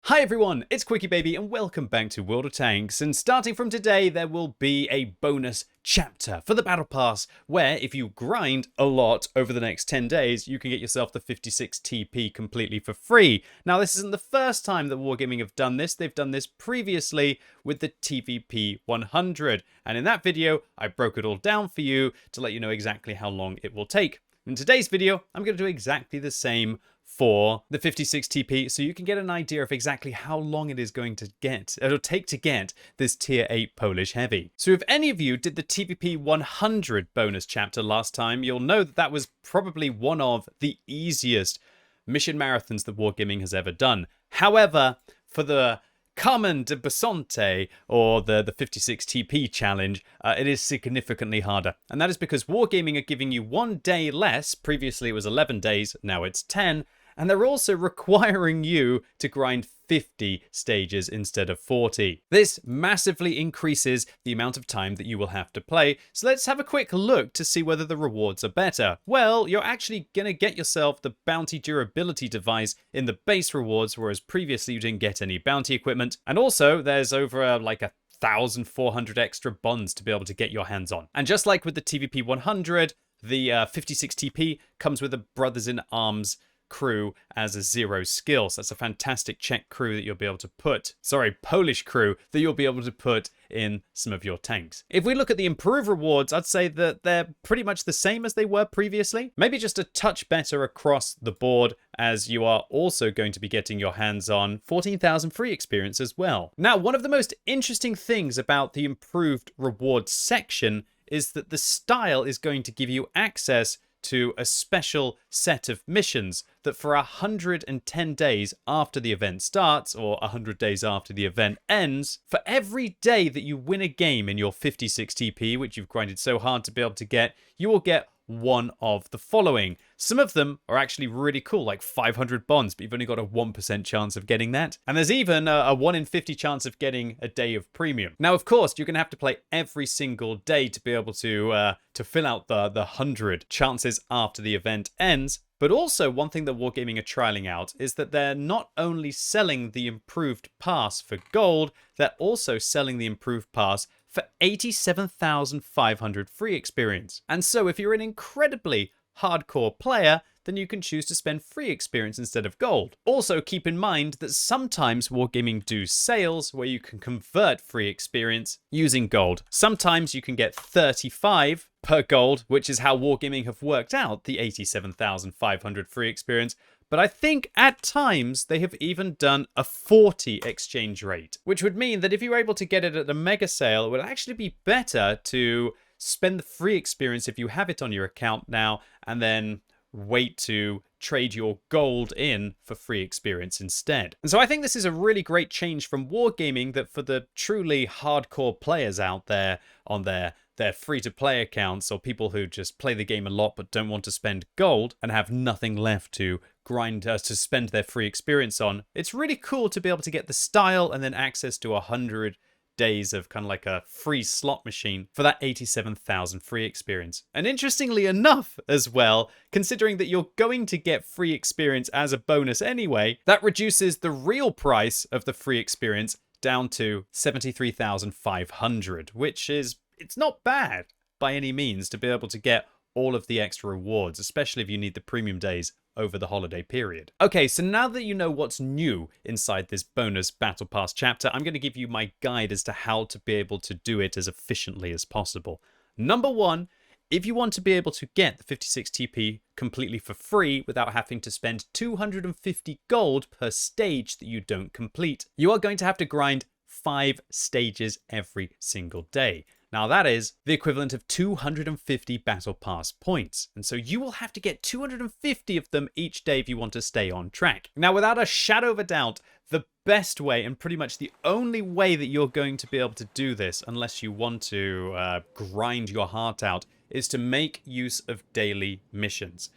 Hi everyone, it's QuickyBaby and welcome back to World of Tanks, and starting from today there will be a bonus chapter for the Battle Pass where if you grind a lot over the next 10 days you can get yourself the 56 TP completely for free. Now this isn't the first time that Wargaming have done this, they've done this previously with the TVP 100, and in that video I broke it all down for you to let you know exactly how long it will take. In today's video I'm going to do exactly the same for the 56 TP, so you can get an idea of exactly how long it is going to get, it'll take to get this tier 8 Polish Heavy. So if any of you did the TVP 100 bonus chapter last time, you'll know that that was probably one of the easiest mission marathons that Wargaming has ever done. However, for the Carmen de Bisonte, or the 56 TP challenge, it is significantly harder. And that is because Wargaming are giving you 1 day less. Previously it was 11 days, now it's 10. And they're also requiring you to grind 50 stages instead of 40. This massively increases the amount of time that you will have to play. So let's have a quick look to see whether the rewards are better. Well, you're actually going to get yourself the bounty durability device in the base rewards, whereas previously you didn't get any bounty equipment. And also there's over like 1,400 extra bonds to be able to get your hands on. And just like with the TVP 100, the 56 TP comes with a Brothers in Arms crew as a 0 skill. So that's a fantastic Czech crew that you'll be able to put, Polish crew that you'll be able to put in some of your tanks. If we look at the improved rewards, I'd say that they're pretty much the same as they were previously. Maybe just a touch better across the board, as you are also going to be getting your hands on 14,000 free experience as well. Now, one of the most interesting things about the improved rewards section is that the style is going to give you access to a special set of missions that for 110 days after the event starts, or 100 days after the event ends, for every day that you win a game in your 56 TP, which you've grinded so hard to be able to get, you will get one of the following. Some of them are actually really cool, like 500 bonds, but you've only got a 1% chance of getting that. And there's even a 1 in 50 chance of getting a day of premium. Now, of course, you're going to have to play every single day to be able to fill out the 100 chances after the event ends. But also, one thing that Wargaming are trialing out is that they're not only selling the improved pass for gold, they're also selling the improved pass for 87,500 free experience. And so if you're an incredibly hardcore player, then you can choose to spend free experience instead of gold. Also keep in mind that sometimes Wargaming do sales where you can convert free experience using gold. Sometimes you can get 35 per gold, which is how Wargaming have worked out the 87,500 free experience. But I think at times they have even done a 40 exchange rate, which would mean that if you were able to get it at a mega sale, it would actually be better to spend the free experience if you have it on your account now and then wait to trade your gold in for free experience instead. And so I think this is a really great change from Wargaming, that for the truly hardcore players out there on their free-to-play accounts, or people who just play the game a lot but don't want to spend gold and have nothing left to grind to spend their free experience on, it's really cool to be able to get the style and then access to 100 days of kind of like a free slot machine for that 87,000 free experience. And interestingly enough as well, considering that you're going to get free experience as a bonus anyway, that reduces the real price of the free experience down to 73,500, which is, it's not bad by any means to be able to get all of the extra rewards, especially if you need the premium days over the holiday period. Okay, so now that you know what's new inside this bonus Battle Pass chapter, I'm going to give you my guide as to how to be able to do it as efficiently as possible. Number one, if you want to be able to get the 56 TP completely for free without having to spend 250 gold per stage that you don't complete, you are going to have to grind 5 stages every single day. Now that is the equivalent of 250 Battle Pass points. And so you will have to get 250 of them each day if you want to stay on track. Now, without a shadow of a doubt, the best way and pretty much the only way that you're going to be able to do this, unless you want to grind your heart out, is to make use of daily missions.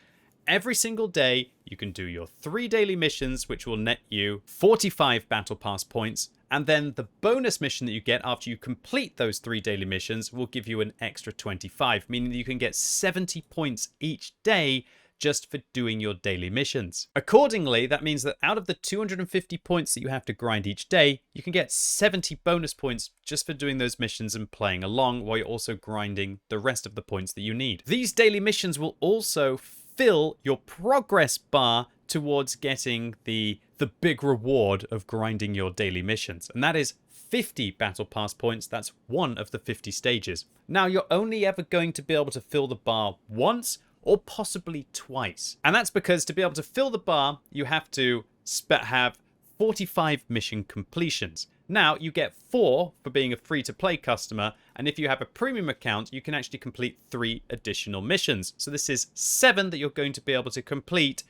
Every single day, you can do your 3 daily missions, which will net you 45 Battle Pass points. And then the bonus mission that you get after you complete those 3 daily missions will give you an extra 25, meaning that you can get 70 points each day just for doing your daily missions. Accordingly, that means that out of the 250 points that you have to grind each day, you can get 70 bonus points just for doing those missions and playing along while you're also grinding the rest of the points that you need. These daily missions will also fill your progress bar towards getting the big reward of grinding your daily missions, and that is 50 battle pass points. That's one of the 50 stages. Now, you're only ever going to be able to fill the bar once or possibly twice, and that's because to be able to fill the bar you have to have 45 mission completions. Now, you get 4 for being a free-to-play customer, and if you have a premium account, you can actually complete 3 additional missions. So this is 7 that you're going to be able to complete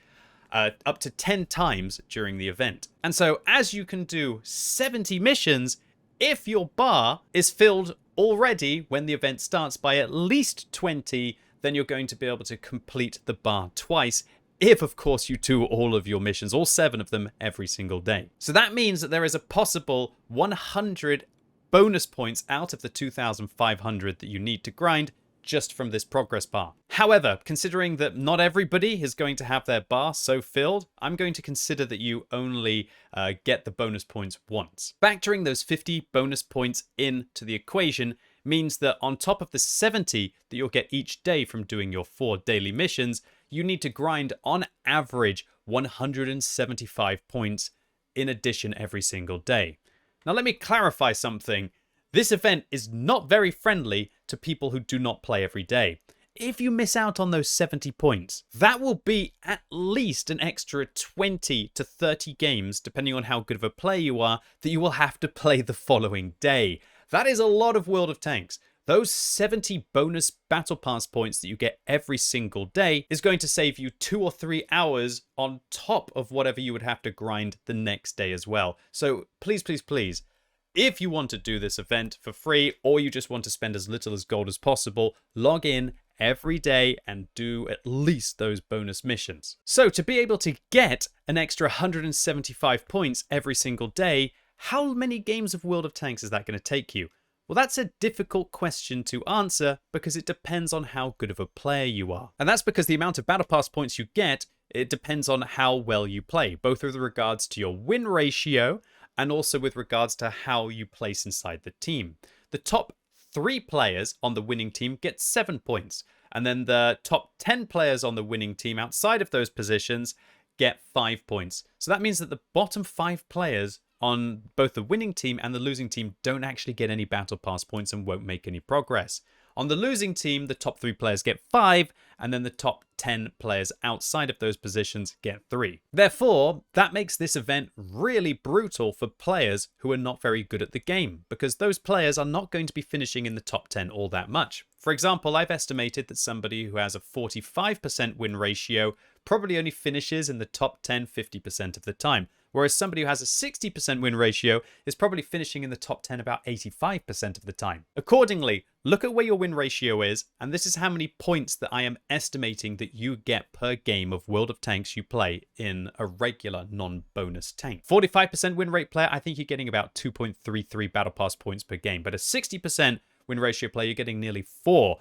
up to 10 times during the event. And so as you can do 70 missions, if your bar is filled already when the event starts by at least 20, then you're going to be able to complete the bar twice. If, of course, you do all of your missions, all 7 of them, every single day. So that means that there is a possible 100 bonus points out of the 2,500 that you need to grind just from this progress bar. However, considering that not everybody is going to have their bar so filled, I'm going to consider that you only get the bonus points once. Factoring those 50 bonus points into the equation means that on top of the 70 that you'll get each day from doing your 4 daily missions, you need to grind on average 175 points in addition every single day. Now let me clarify something. This event is not very friendly to people who do not play every day. If you miss out on those 70 points, that will be at least an extra 20 to 30 games, depending on how good of a player you are, that you will have to play the following day. That is a lot of World of Tanks. Those 70 bonus battle pass points that you get every single day is going to save you 2 or 3 hours on top of whatever you would have to grind the next day as well. So please, please, please, if you want to do this event for free, or you just want to spend as little as gold as possible, log in every day and do at least those bonus missions. So to be able to get an extra 175 points every single day, how many games of World of Tanks is that going to take you? Well, that's a difficult question to answer because it depends on how good of a player you are. And that's because the amount of battle pass points you get, it depends on how well you play, both with regards to your win ratio and also with regards to how you place inside the team. The top 3 players on the winning team get 7 points, and then the top 10 players on the winning team outside of those positions get 5 points. So that means that the bottom 5 players on both the winning team and the losing team don't actually get any battle pass points and won't make any progress. On the losing team, the top 3 players get 5, and then the top 10 players outside of those positions get 3. Therefore, that makes this event really brutal for players who are not very good at the game, because those players are not going to be finishing in the top 10 all that much. For example, I've estimated that somebody who has a 45% win ratio probably only finishes in the top 10 50% of the time, whereas somebody who has a 60% win ratio is probably finishing in the top 10 about 85% of the time. Accordingly, look at where your win ratio is, and this is how many points that I am estimating that you get per game of World of Tanks you play in a regular non-bonus tank. 45% win rate player, I think you're getting about 2.33 battle pass points per game, but a 60% win ratio player, you're getting nearly 4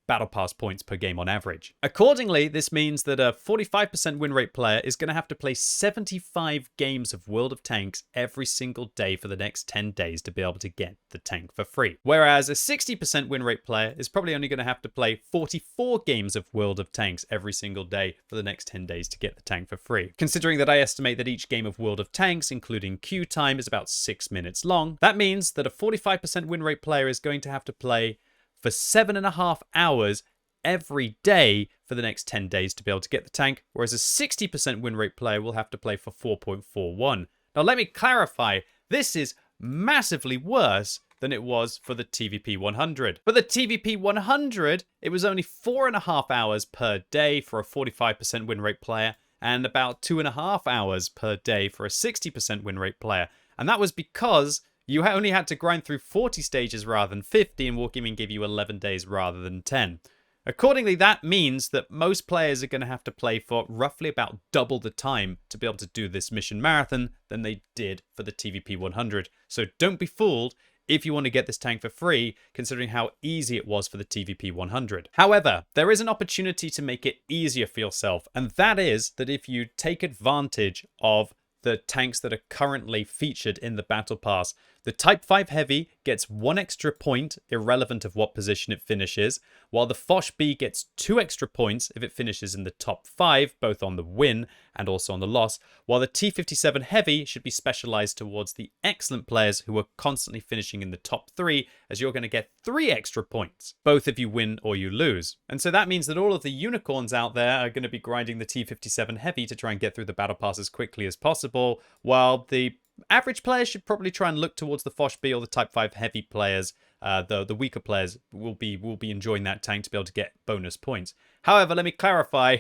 battle pass points per game on average. Accordingly, this means that a 45% win rate player is going to have to play 75 games of World of Tanks every single day for the next 10 days to be able to get the tank for free. Whereas a 60% win rate player is probably only going to have to play 44 games of World of Tanks every single day for the next 10 days to get the tank for free. Considering that I estimate that each game of World of Tanks, including queue time, is about 6 minutes long, that means that a 45% win rate player is going to have to play for 7.5 hours every day for the next 10 days to be able to get the tank, whereas a 60% win rate player will have to play for 4.41. Now let me clarify, this is massively worse than it was for the TVP 100. For the TVP 100, it was only 4.5 hours per day for a 45% win rate player and about 2.5 hours per day for a 60% win rate player. And that was because you only had to grind through 40 stages rather than 50, and Wargaming gave you 11 days rather than 10. Accordingly, that means that most players are going to have to play for roughly about double the time to be able to do this mission marathon than they did for the TVP 100. So don't be fooled. if you want to get this tank for free, considering how easy it was for the TVP 100. However, there is an opportunity to make it easier for yourself, and that is that if you take advantage of the tanks that are currently featured in the Battle Pass. The Type 5 Heavy gets 1 extra point, irrelevant of what position it finishes, while the Foch B gets 2 extra points if it finishes in the top 5, both on the win and also on the loss, while the T57 Heavy should be specialized towards the excellent players who are constantly finishing in the top 3, as you're going to get 3 extra points, both if you win or you lose. And so that means that all of the unicorns out there are going to be grinding the T57 Heavy to try and get through the Battle Pass as quickly as possible, while the average players should probably try and look towards the Foch B or the Type 5 Heavy players. The weaker players will be enjoying that tank to be able to get bonus points. However, let me clarify,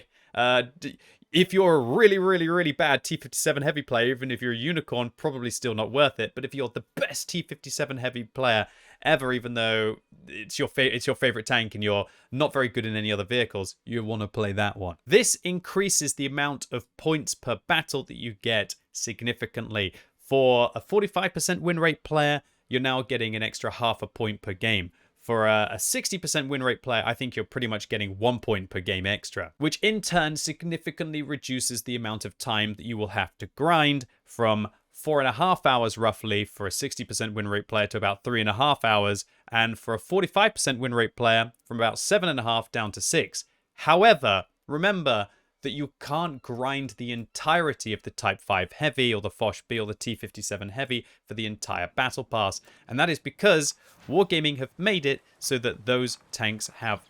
if you're a really bad T57 Heavy player, even if you're a unicorn, probably still not worth it. But if you're the best T57 Heavy player ever, even though it's your favorite tank and you're not very good in any other vehicles, you want to play that one. This increases the amount of points per battle that you get significantly. For a 45% win rate player, you're now getting an extra half a point per game. For a 60% win rate player, I think you're pretty much getting 1 point per game extra, which in turn significantly reduces the amount of time that you will have to grind from 4.5 hours roughly for a 60% win rate player to about 3.5 hours, and for a 45% win rate player from about 7.5 down to 6. However, remember that you can't grind the entirety of the Type 5 Heavy or the Foch B or the T57 Heavy for the entire Battle Pass. And that is because Wargaming have made it so that those tanks have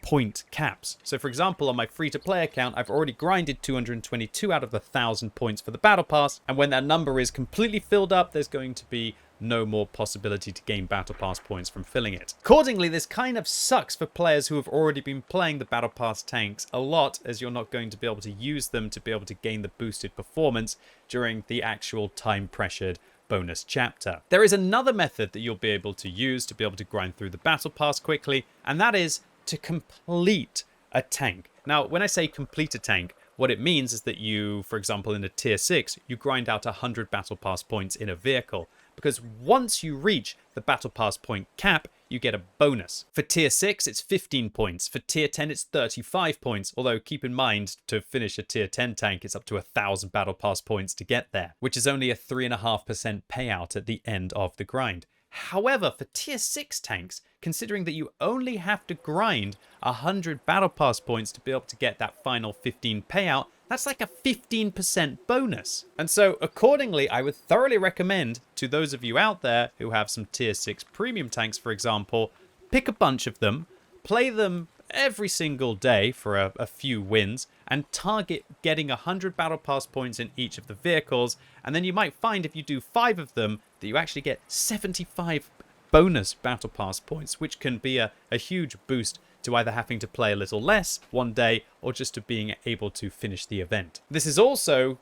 point caps. So for example, on my free-to-play account, I've already grinded 222 out of the 1,000 points for the Battle Pass. And when that number is completely filled up, there's going to be no more possibility to gain Battle Pass points from filling it. Accordingly, this kind of sucks for players who have already been playing the Battle Pass tanks a lot, as you're not going to be able to use them to be able to gain the boosted performance during the actual time-pressured bonus chapter. There is another method that you'll be able to use to be able to grind through the Battle Pass quickly, and that is to complete a tank. Now, when I say complete a tank, what it means is that you, for example, in a tier 6, you grind out 100 Battle Pass points in a vehicle. Because once you reach the Battle Pass point cap, you get a bonus. For tier 6, it's 15 points. For tier 10, it's 35 points. Although keep in mind, to finish a tier 10 tank, it's up to 1,000 Battle Pass points to get there, which is only a 3.5% payout at the end of the grind. However, for tier 6 tanks, considering that you only have to grind 100 Battle Pass points to be able to get that final 15 payout, that's like a 15% bonus. And so accordingly, I would thoroughly recommend to those of you out there who have some tier 6 premium tanks, for example, pick a bunch of them, play them every single day for a few wins, and target getting 100 Battle Pass points in each of the vehicles. And then you might find if you do 5 of them that you actually get 75 bonus Battle Pass points, which can be a huge boost to either having to play a little less one day or just to being able to finish the event. This is also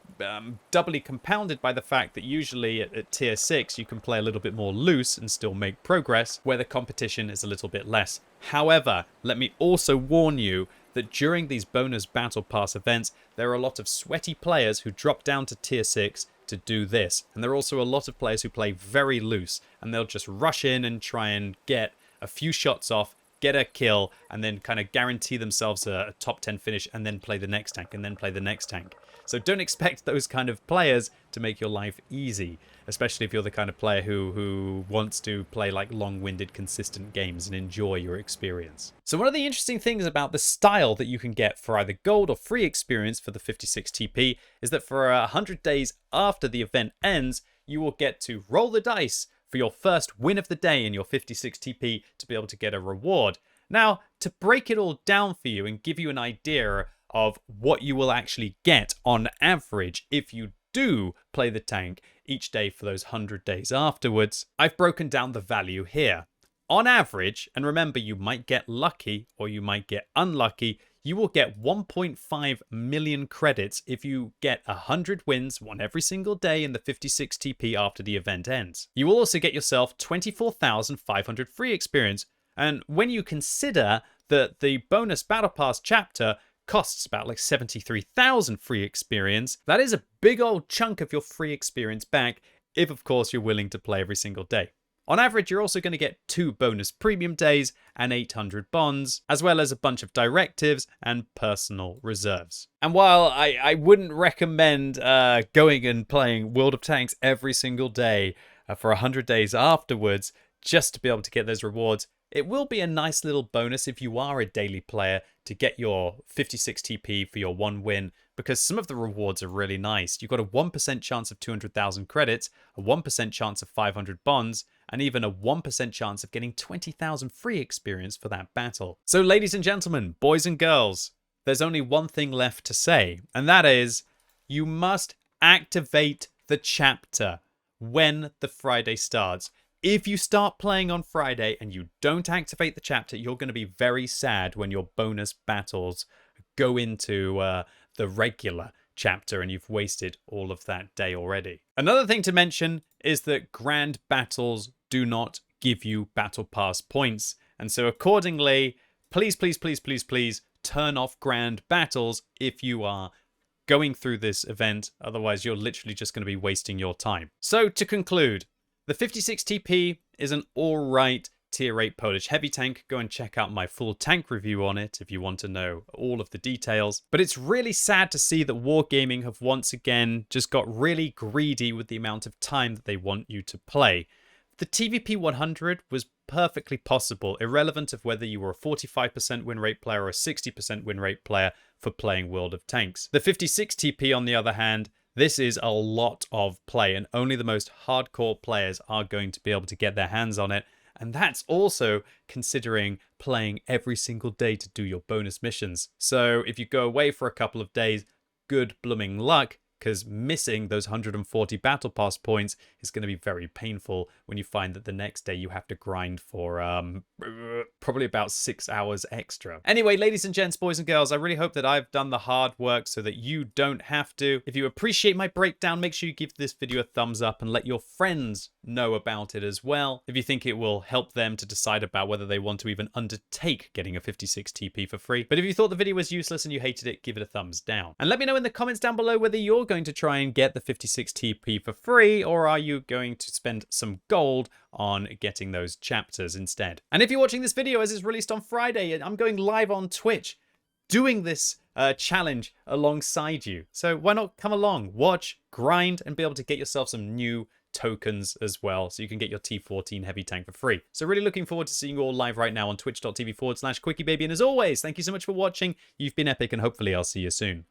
doubly compounded by the fact that usually at tier 6 you can play a little bit more loose and still make progress, where the competition is a little bit less. However, let me also warn you that during these bonus Battle Pass events, there are a lot of sweaty players who drop down to tier 6 to do this. And there are also a lot of players who play very loose, and they'll just rush in and try and get a few shots off, get a kill, and then kind of guarantee themselves a top 10 finish, and then play the next tank, and then play the next tank. So don't expect those kind of players to make your life easy, especially if you're the kind of player who wants to play like long-winded, consistent games and enjoy your experience. So one of the interesting things about the style that you can get for either gold or free experience for the 56 TP is that for 100 days after the event ends, you will get to roll the dice for your first win of the day in your 56 TP to be able to get a reward. Now, to break it all down for you and give you an idea of what you will actually get on average if you do play the tank each day for those 100 days afterwards, I've broken down the value here. On average, and remember you might get lucky or you might get unlucky, you will get 1.5 million credits if you get 100 wins, one every single day in the 56 TP after the event ends. You will also get yourself 24,500 free experience. And when you consider that the bonus Battle Pass chapter costs about like 73,000 free experience, that is a big old chunk of your free experience back if, of course, you're willing to play every single day. On average, you're also going to get 2 bonus premium days and 800 bonds, as well as a bunch of directives and personal reserves. And while I wouldn't recommend going and playing World of Tanks every single day for 100 days afterwards, just to be able to get those rewards, it will be a nice little bonus if you are a daily player to get your 56 TP for your 1 win, because some of the rewards are really nice. You've got a 1% chance of 200,000 credits, a 1% chance of 500 bonds, and even a 1% chance of getting 20,000 free experience for that battle. So ladies and gentlemen, boys and girls, there's only one thing left to say, and that is you must activate the chapter when the Friday starts. If you start playing on Friday and you don't activate the chapter, you're going to be very sad when your bonus battles go into the regular chapter and you've wasted all of that day already. Another thing to mention is that grand battles do not give you battle pass points. And so accordingly, please, please, please, please, please turn off grand battles if you are going through this event. Otherwise, you're literally just going to be wasting your time. So to conclude, the 56 TP is an alright tier 8 Polish heavy tank. Go and check out my full tank review on it if you want to know all of the details. But it's really sad to see that Wargaming have once again just got really greedy with the amount of time that they want you to play. The TVP 100 was perfectly possible, irrelevant of whether you were a 45% win rate player or a 60% win rate player for playing World of Tanks. The 56 TP, on the other hand, this is a lot of play, and only the most hardcore players are going to be able to get their hands on it. And that's also considering playing every single day to do your bonus missions. So if you go away for a couple of days, good blooming luck, because missing those 140 battle pass points is going to be very painful when you find that the next day you have to grind for probably about 6 hours extra. Anyway, ladies and gents, boys and girls, I really hope that I've done the hard work so that you don't have to. If you appreciate my breakdown, make sure you give this video a thumbs up and let your friends know about it as well, if you think it will help them to decide about whether they want to even undertake getting a 56 TP for free. But if you thought the video was useless and you hated it, give it a thumbs down. And let me know in the comments down below whether you're going to try and get the 56 TP for free, or are you going to spend some gold on getting those chapters instead. And if you're watching this video as it's released on Friday, I'm going live on Twitch doing this challenge alongside you. So why not come along, watch, grind, and be able to get yourself some new tokens as well, so you can get your T14 Heavy tank for free. So really looking forward to seeing you all live right now on twitch.tv/QuickyBaby. And as always, thank you so much for watching. You've been epic, and hopefully I'll see you soon.